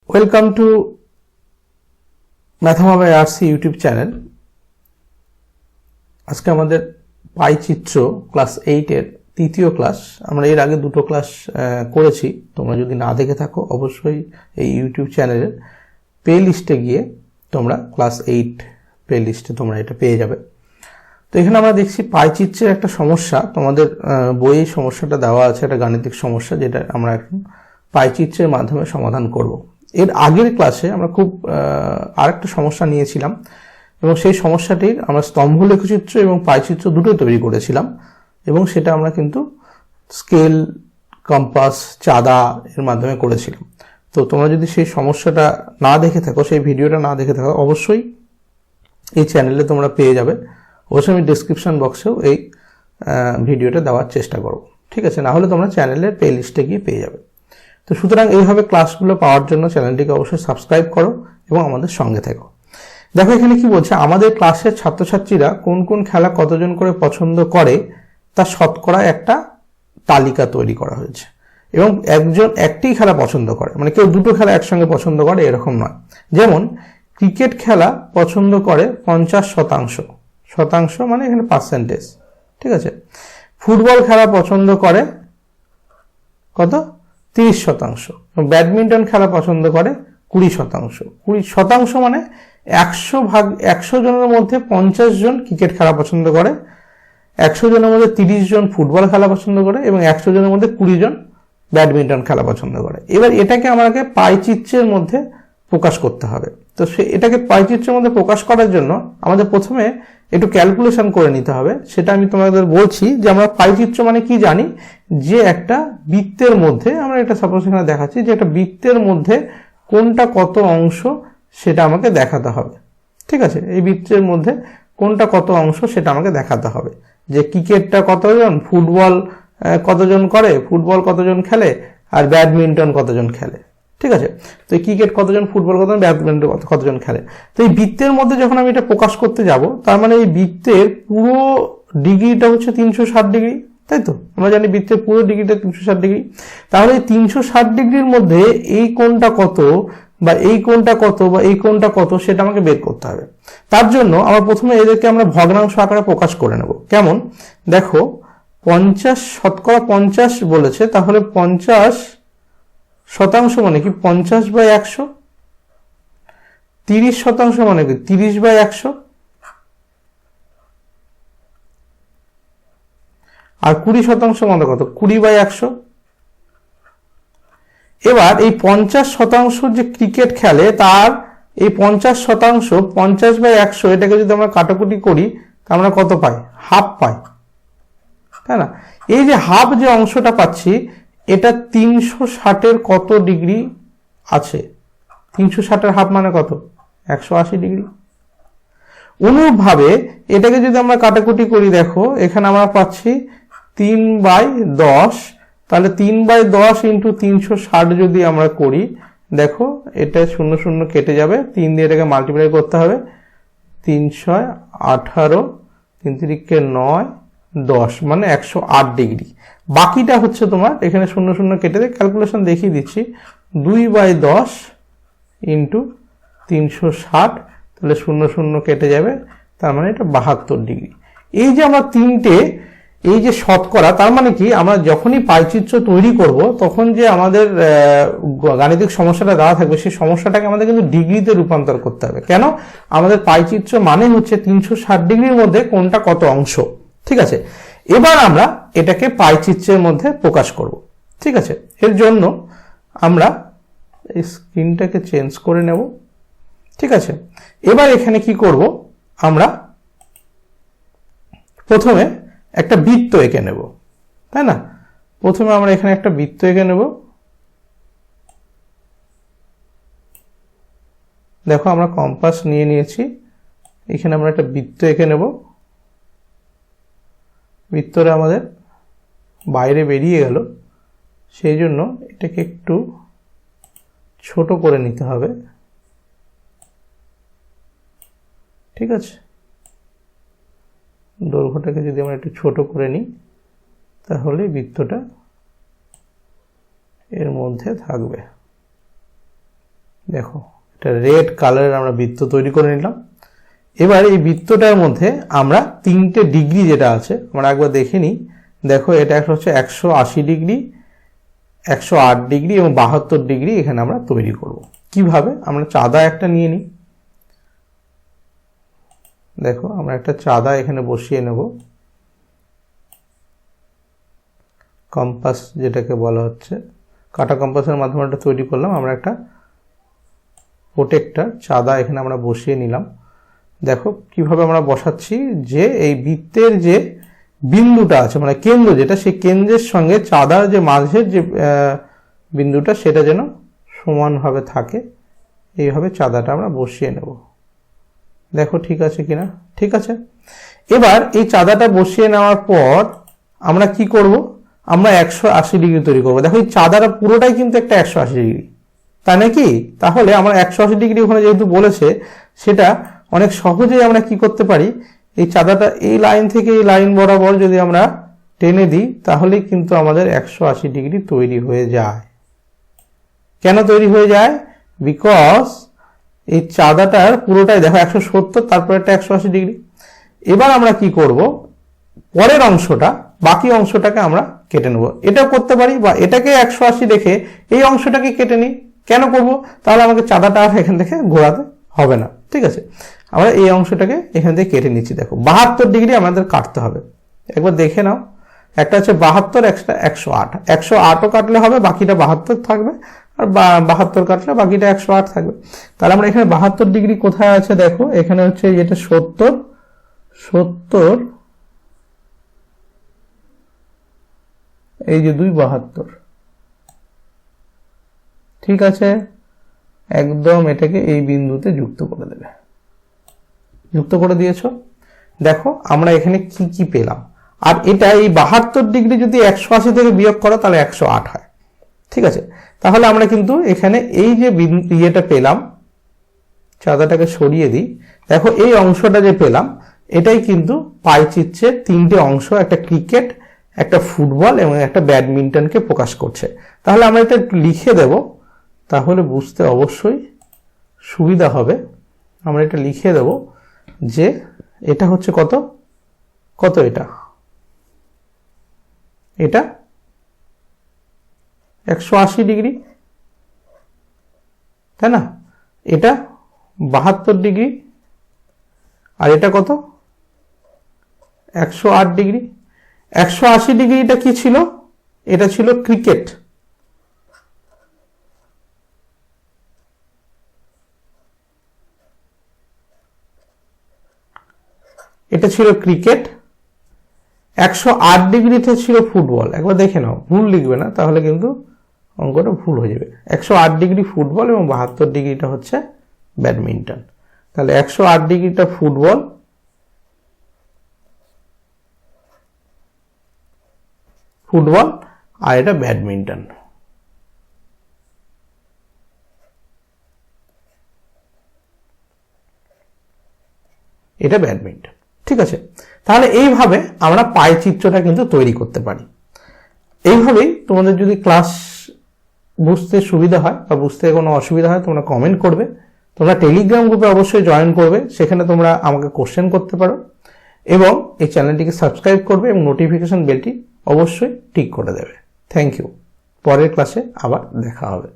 Welcome to Mathma by RC YouTube channel. আজকে আমাদের পাই চিত্র ক্লাস 8 এর তৃতীয় ক্লাস। আমরা এর আগে দুটো ক্লাস করেছি, তোমরা যদি না দেখে থাকো অবশ্যই এই ইউটিউব চ্যানেলের প্লে লিস্টে গিয়ে তোমরা ক্লাস 8 প্লে লিস্টে তোমরা এটা পেয়ে যাবে। তো এখানে আমরা দেখছি পাই চিত্রের একটা সমস্যা, তোমাদের বইয়ে সমস্যাটা দেওয়া আছে, একটা গাণিতিক সমস্যা যেটা আমরা এখন পাই চিত্রের মাধ্যমে সমাধান করব। এর আগের ক্লাসে আমরা খুব আরেকটা সমস্যা নিয়েছিলাম এবং সেই সমস্যাটির আমরা স্তম্ভ লেখচিত্র এবং পাই চিত্র দুটোই তৈরি করেছিলাম এবং সেটা আমরা কিন্তু স্কেল, কম্পাস, চাঁদা এর মাধ্যমে করেছিলাম। তো তোমরা যদি সেই সমস্যাটা না দেখে থাকো, সেই ভিডিওটা না দেখে থাকো, অবশ্যই এই চ্যানেলে তোমরা পেয়ে যাবে। অবশ্যই আমি ডেসক্রিপশন বক্সেও এই ভিডিওটা দেওয়ার চেষ্টা করব, ঠিক আছে? না হলে তোমরা চ্যানেলের প্লে লিস্টে গিয়ে পেয়ে যাবে। তো সুতরাং এইভাবে ক্লাসগুলো পাওয়ার জন্য চ্যানেলটিকে অবশ্যই সাবস্ক্রাইব করো এবং আমাদের সঙ্গে থেকো। দেখো এখানে কি বলছে, আমাদের ক্লাসের ছাত্রছাত্রীরা কোন কোন খেলা কতজন করে পছন্দ করে তা শতকরা একটা তালিকা তৈরি করা হয়েছে এবং একজন একটি খেলা পছন্দ করে, মানে কেউ দুটো খেলা একসঙ্গে পছন্দ করে এরকম নয়। যেমন ক্রিকেট খেলা পছন্দ করে 50%, শতাংশ মানে এখানে পার্সেন্টেজ, ঠিক আছে? ফুটবল খেলা পছন্দ করে কত? 30%। ব্যাডমিন্টন খেলা পছন্দ করে 20%। 20% মানে 100 জনের মধ্যে 50 জন ক্রিকেট খেলা পছন্দ করে, 100 জনের মধ্যে 30 জন ফুটবল খেলা পছন্দ করে এবং 100 জনের মধ্যে 20 জন ব্যাডমিন্টন খেলা পছন্দ করে। এবার এটাকে আমাকে পাই চিত্রের মধ্যে প্রকাশ করতে হবে। তো এটাকে পাই চিত্রের মধ্যে প্রকাশ করার জন্য আমাদের প্রথমে একটু ক্যালকুলেশন করে নিতে হবে। সেটা আমি তোমাদের বলছি যে আমরা পাই চিত্র মানে কি জানি, যে একটা বৃত্তের মধ্যে, আমরা এটা সাপোজ এখানে দেখাচ্ছি যে একটা বৃত্তের মধ্যে কোনটা কত অংশ সেটা আমাকে দেখাতে হবে, ঠিক আছে? এই বৃত্তের মধ্যে কোনটা কত অংশ সেটা আমাকে দেখাতে হবে। যে ক্রিকেটটা কতজন, ফুটবল কতজন করে, ফুটবল কতজন খেলে, আর ব্যাডমিন্টন কতজন খেলে, ঠিক আছে? তো ক্রিকেট কতজন, ফুটবল কতজন, ব্যাডমিন্টন কতজন খেলে। তো এই বৃত্তের মধ্যে যখন আমি এটা প্রকাশ করতে যাব, তার মানে এই বৃত্তের পুরো ডিগ্রিটা হচ্ছে 360 ডিগ্রি, তাই তো? আমরা জানি বৃত্তের পুরো ডিগ্রিটা 360 ডিগ্রি। তাহলে এই 360 ডিগ্রির মধ্যে এই কোণটা কত বা এই কোণটা কত বা এই কোণটা কত সেটা আমাকে বের করতে হবে। তার জন্য আমরা প্রথমে এদেরকে আমরা ভগ্নাংশ আকারে প্রকাশ করে নেব। কেমন? দেখো 50 50 বলেছে, তাহলে 50% মানে কি 50/100, 30% মানে কি 30/100, আর 20% মানে কত? 20/100। এবার এই 50% যে ক্রিকেট খেলে তার এই 50%, 50/100, এটাকে যদি আমরা কাটাকুটি করি তা আমরা কত পাই? হাফ পাই, তাই না? এই যে হাফ যে অংশটা পাচ্ছি, এটা 360-এর কত ডিগ্রি আছে? 360-এর হাফ মানে কত? 180 ডিগ্রি। অনুরূপভাবে এটাকে যদি আমরা কাটাকুটি করি, দেখো এখানে আমরা পাচ্ছি 3/10, তাহলে 3/10 ইন্টু 360 যদি আমরা করি, দেখো এটা 0 0 কেটে যাবে, 3 দিয়ে এটাকে মাল্টিপ্লাই করতে হবে, 318, 3 3 9, 10 মানে 108 ডিগ্রি। বাকিটা হচ্ছে তোমার এখানে 0 0 কেটে দিয়ে ক্যালকুলেশন দেখিয়ে দিচ্ছি, 2/10 ইন্টু 360, তাহলে 0 0 কেটে যাবে, তার মানে এটা 72 ডিগ্রি। এই যে আমরা তিনটে, এই যে শতকরা, তার মানে কি আমরা যখনই পাই চিত্র তৈরি করব তখন যে আমাদের গাণিতিক সমস্যাটা দেওয়া থাকবে সেই সমস্যাটাকে আমাদের কিন্তু ডিগ্রিতে রূপান্তর করতে হবে। কেন? আমাদের পাই চিত্র মানে হচ্ছে 360 ডিগ্রির মধ্যে কোনটা কত অংশ, ঠিক আছে? এবার আমরা এটাকে পাই চিত্রের মধ্যে প্রকাশ করব, ঠিক আছে? এর জন্য আমরা এই স্ক্রিনটাকে চেঞ্জ করে নেব, ঠিক আছে? এবার এখানে কি করব, আমরা প্রথমে একটা বৃত্ত এঁকে নেব, তাই না? প্রথমে আমরা এখানে একটা বৃত্ত এঁকে নেব। দেখো আমরা কম্পাস নিয়ে নিয়েছি, এখানে আমরা একটা বৃত্ত এঁকে নেব। বৃত্তটা আমাদের বাইরে বেরিয়ে গেল, সেই জন্য এটাকে একটু ছোট করে নিতে হবে, ঠিক আছে? দৈর্ঘ্যটাকে যদি আমরা একটু ছোট করে নিই তাহলে বৃত্তটা এর মধ্যে থাকবে। দেখো এটা রেড কালারের আমরা বৃত্ত তৈরি করে নিলাম। এবার এই বৃত্তটার মধ্যে আমরা 3টে ডিগ্রি যেটা আছে আমরা একবার দেখে নিই। দেখো এটা হচ্ছে 180 ডিগ্রি, 108 ডিগ্রি এবং 72 ডিগ্রি এখানে আমরা তৈরি করব। কিভাবে? আমরা চাঁদা একটা নিয়ে নিই। দেখো আমরা একটা চাঁদা এখানে বসিয়ে নেব, কম্পাস যেটাকে বলা হচ্ছে, কাটা কম্পাসের মাধ্যমে এটা তৈরি করলাম। আমরা একটা প্রোটেক্টর চাঁদা এখানে আমরা বসিয়ে নিলাম। দেখো কিভাবে আমরা বসাচ্ছি, যে এই বৃত্তের যে বিন্দুটা আছে মানে কেন্দ্র যেটা, সেই কেন্দ্রের সঙ্গে চাঁদার যে মাঝের যে বিন্দুটা সেটা যেন সমানভাবে থাকে, এইভাবে চাঁদাটা আমরা বসিয়ে নেব। দেখো ঠিক আছে কিনা? ঠিক আছে। এবার এই চাঁদাটা বসিয়ে নেওয়ার পর আমরা কি করব, আমরা 180 ডিগ্রি তৈরি করব। দেখো এই চাঁদাটা পুরোটাই কিন্তু একটা 180 ডিগ্রি, তাই নাকি? তাহলে আমরা 180 ডিগ্রি ওখানে যেহেতু বলেছে, সেটা অনেক সহজেই আমরা কি করতে পারি, এই চাঁদাটা এই লাইন থেকে এই লাইন বরাবর যদি আমরা টেনে দিই তাহলে কিন্তু আমাদের 180 ডিগ্রি তৈরি হয়ে যায়। কেন তৈরি হয়ে যায়? বিকজ এই চাঁদাটার পুরোটাই দেখো 170, তারপর একটা 180 ডিগ্রি। এবার আমরা কি করব, পরের অংশটা, বাকি অংশটাকে আমরা কেটে নেব। এটাও করতে পারি, বা এটাকে 180 রেখে এই অংশটাকে কেটে নিই। কেন করব? তাহলে আমাকে চাঁদাটা এখান থেকে ঘোরাতে হবে না। ঠিক আছে, আমরা এই অংশটাকে এখান থেকে কেটে নিচ্ছি। দেখো 72 ডিগ্রি আমাদের কাটতে হবে। একবার দেখে নাও, একটা হচ্ছে 72, একটা 108। 108ও কাটলে হবে, বাকিটা 72 থাকবে, আর 72 কাটলে বাকিটা 108 থাকবে। তাহলে আমরা এখানে 72 ডিগ্রি কোথায় আছে দেখো, এখানে হচ্ছে যেটা 70, এই যে 2 72। ঠিক আছে, একদম এটাকে এই বিন্দুতে যুক্ত করে দেবে। যুক্ত করে দিয়েছো। দেখো আমরা এখানে কি কি পেলাম। আর এটা এই 72 ডিগ্রি যদি 180 থেকে বিয়োগ করো তাহলে 108 হয়। ঠিক আছে, তাহলে আমরা কিন্তু এখানে এই যে ইয়েটা পেলাম, চাঁদাটাকে সরিয়ে দিই। দেখো এই অংশটা যে পেলাম, এটাই কিন্তু পাইচিত্রের 3টে অংশ, একটা ক্রিকেট, একটা ফুটবল এবং একটা ব্যাডমিন্টনকে প্রকাশ করছে। তাহলে আমরা এটা লিখে দেব, তাহলে বুঝতে অবশ্যই সুবিধা হবে। আমরা এটা লিখে দেব যে এটা হচ্ছে কত কত, এটা 180 ডিগ্রি, তাই না? এটা 72 ডিগ্রি, আর এটা কত? 108 ডিগ্রি। 180 ডিগ্রিটা কি ছিল? এটা ছিল ক্রিকেট। এটা ছিল ক্রিকেট। 108 ডিগ্রিতে ছিল ফুটবল। একবার দেখে নাও, ভুল লিখবে না, তাহলে কিন্তু অঙ্কটা ভুল হয়ে যাবে। 108 ডিগ্রি ফুটবল এবং 72 ডিগ্রিটা হচ্ছে ব্যাডমিন্টন। তাহলে 108 ডিগ্রিটা ফুটবল আর এটা ব্যাডমিন্টন। এটা ব্যাডমিন্টন। ঠিক আছে, তাহলে এইভাবে আমরা পাই চিত্রটা কিন্তু তৈরি করতে পারি। এইভাবেই তোমাদের যদি ক্লাস বুঝতে সুবিধা হয় বা বুঝতে কোনো অসুবিধা হয় তোমরা কমেন্ট করবে। তোমরা টেলিগ্রাম গ্রুপে অবশ্যই জয়েন করবে, সেখানে তোমরা আমাকে কোশ্চেন করতে পারো, এবং এই চ্যানেলটিকে সাবস্ক্রাইব করবে এবং নোটিফিকেশন বেলটি অবশ্যই টিক করে দেবে। Thank you. পরের ক্লাসে আবার দেখা হবে।